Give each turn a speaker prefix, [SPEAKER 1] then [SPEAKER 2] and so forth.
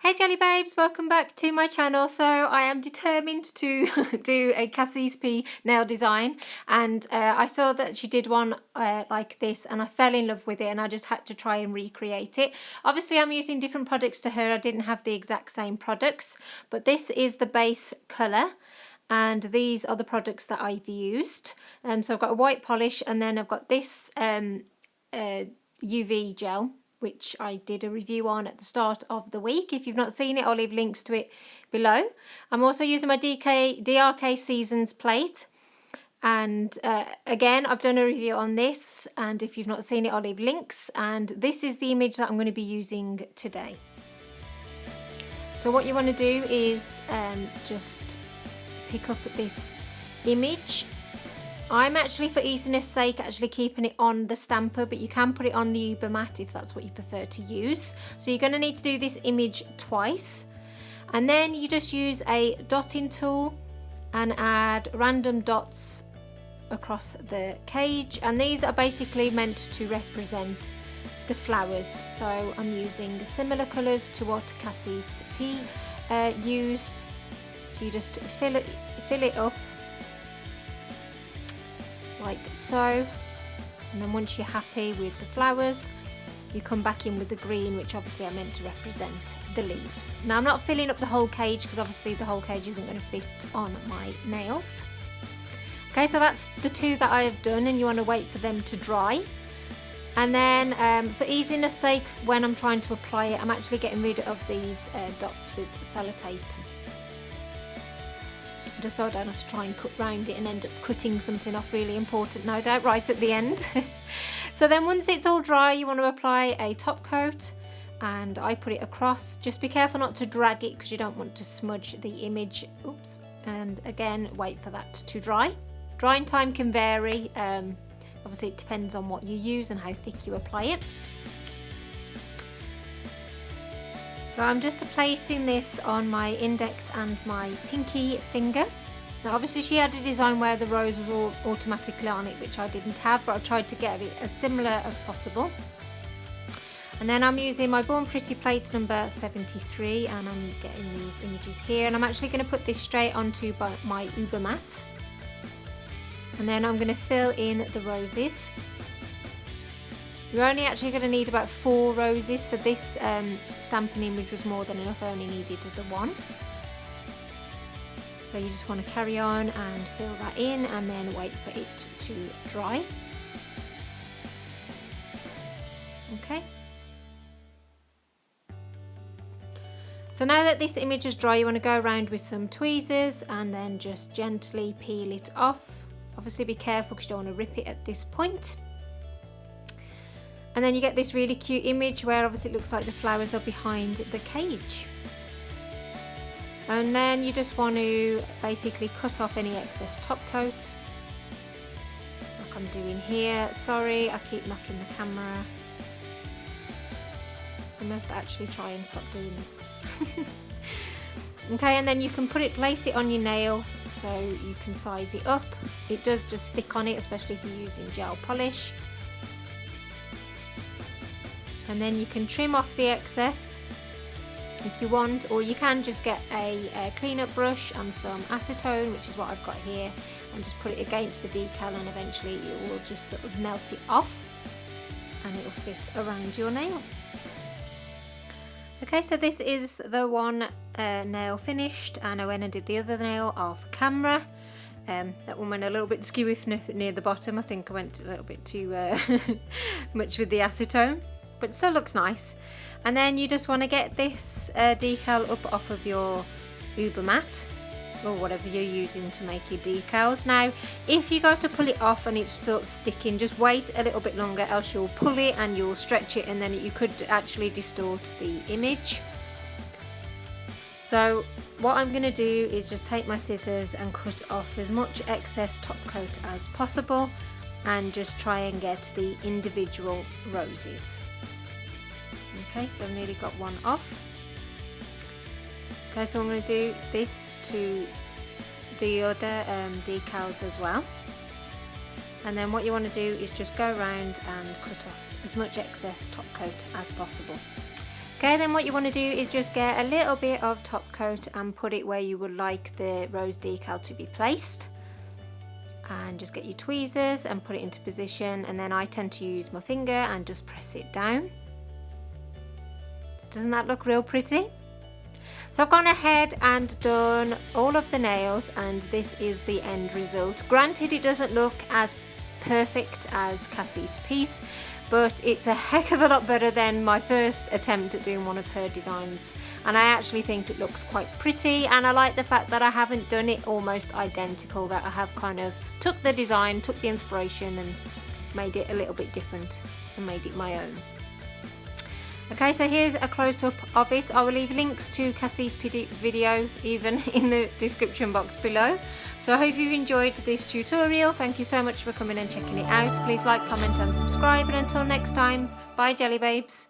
[SPEAKER 1] Hey Jelly Babes, welcome back to my channel. So I am determined to do a Cassis nail design, and I saw that she did one like this and I fell in love with it and I just had to try and recreate it. Obviously I'm using different products to her, I didn't have the exact same products, but this is the base colour and these are the products that I've used. So I've got a white polish and then I've got this UV gel, which I did a review on at the start of the week. If you've not seen it, I'll leave links to it below. I'm also using my Drk Seasons Plate, and again I've done a review on this, and if you've not seen it I'll leave links, and this is the image that I'm going to be using today. So what you want to do is just pick up this image. I'm actually, for easiness sake, actually keeping it on the stamper, but you can put it on the Uber mat if that's what you prefer to use. So you're going to need to do this image twice, and then you just use a dotting tool and add random dots across the cage, and these are basically meant to represent the flowers. So I'm using similar colours to what Cassis used. So you just fill it up like so, and then once you're happy with the flowers you come back in with the green, which obviously I meant to represent the leaves. Now I'm not filling up the whole cage because obviously the whole cage isn't going to fit on my nails. Okay, so that's the two that I have done, and you want to wait for them to dry. And then for easiness sake, when I'm trying to apply it, I'm actually getting rid of these dots with sellotape, just so I don't have to try and cut round it and end up cutting something off really important, no doubt, right at the end. So then once it's all dry, you want to apply a top coat, and I put it across. Just be careful not to drag it because you don't want to smudge the image. Oops. And again, wait for that to dry. Drying time can vary. Obviously it depends on what you use and how thick you apply it. So I'm just placing this on my index and my pinky finger. Now obviously she had a design where the rose was all automatically on it, which I didn't have, but I tried to get it as similar as possible. And then I'm using my Born Pretty plate number 73, and I'm getting these images here, and I'm actually going to put this straight onto my Uber mat. And then I'm going to fill in the roses. You're only actually going to need about 4 roses, so this stamping image was more than enough. I only needed the 1. So you just want to carry on and fill that in and then wait for it to dry. Okay. So now that this image is dry, you want to go around with some tweezers and then just gently peel it off. Obviously be careful because you don't want to rip it at this point. And then you get this really cute image where obviously it looks like the flowers are behind the cage. And then you just want to basically cut off any excess top coat, like I'm doing here. Sorry, I keep knocking the camera. I must actually try and stop doing this. Okay, and then you can place it on your nail so you can size it up. It does just stick on it, especially if you're using gel polish. And then you can trim off the excess if you want, or you can just get a cleanup brush and some acetone, which is what I've got here, and just put it against the decal, and eventually it will just sort of melt it off and it will fit around your nail. Okay, so this is the one nail finished, and I went and did the other nail off camera. That one went a little bit skewy near the bottom. I think I went a little bit too much with the acetone, but it still looks nice. And then you just want to get this decal up off of your Uber mat or whatever you're using to make your decals. Now if you go to pull it off and it's sort of sticking, just wait a little bit longer, else you'll pull it and you'll stretch it, and then you could actually distort the image. So what I'm going to do is just take my scissors and cut off as much excess top coat as possible and just try and get the individual roses. Okay, so I've nearly got one off. Okay, so I'm going to do this to the other decals as well. And then what you want to do is just go around and cut off as much excess top coat as possible. Okay, then what you want to do is just get a little bit of top coat and put it where you would like the rose decal to be placed. And just get your tweezers and put it into position, and then I tend to use my finger and just press it down. Doesn't that look real pretty? So I've gone ahead and done all of the nails, and this is the end result. Granted, it doesn't look as perfect as Cassis' piece, but it's a heck of a lot better than my first attempt at doing one of her designs, and I actually think it looks quite pretty, and I like the fact that I haven't done it almost identical, that I have kind of took the design, took the inspiration and made it a little bit different and made it my own. Okay, so here's a close-up of it. I will leave links to Cassis' video even in the description box below. So I hope you've enjoyed this tutorial. Thank you so much for coming and checking it out. Please like, comment and subscribe, and until next time, bye jelly babes.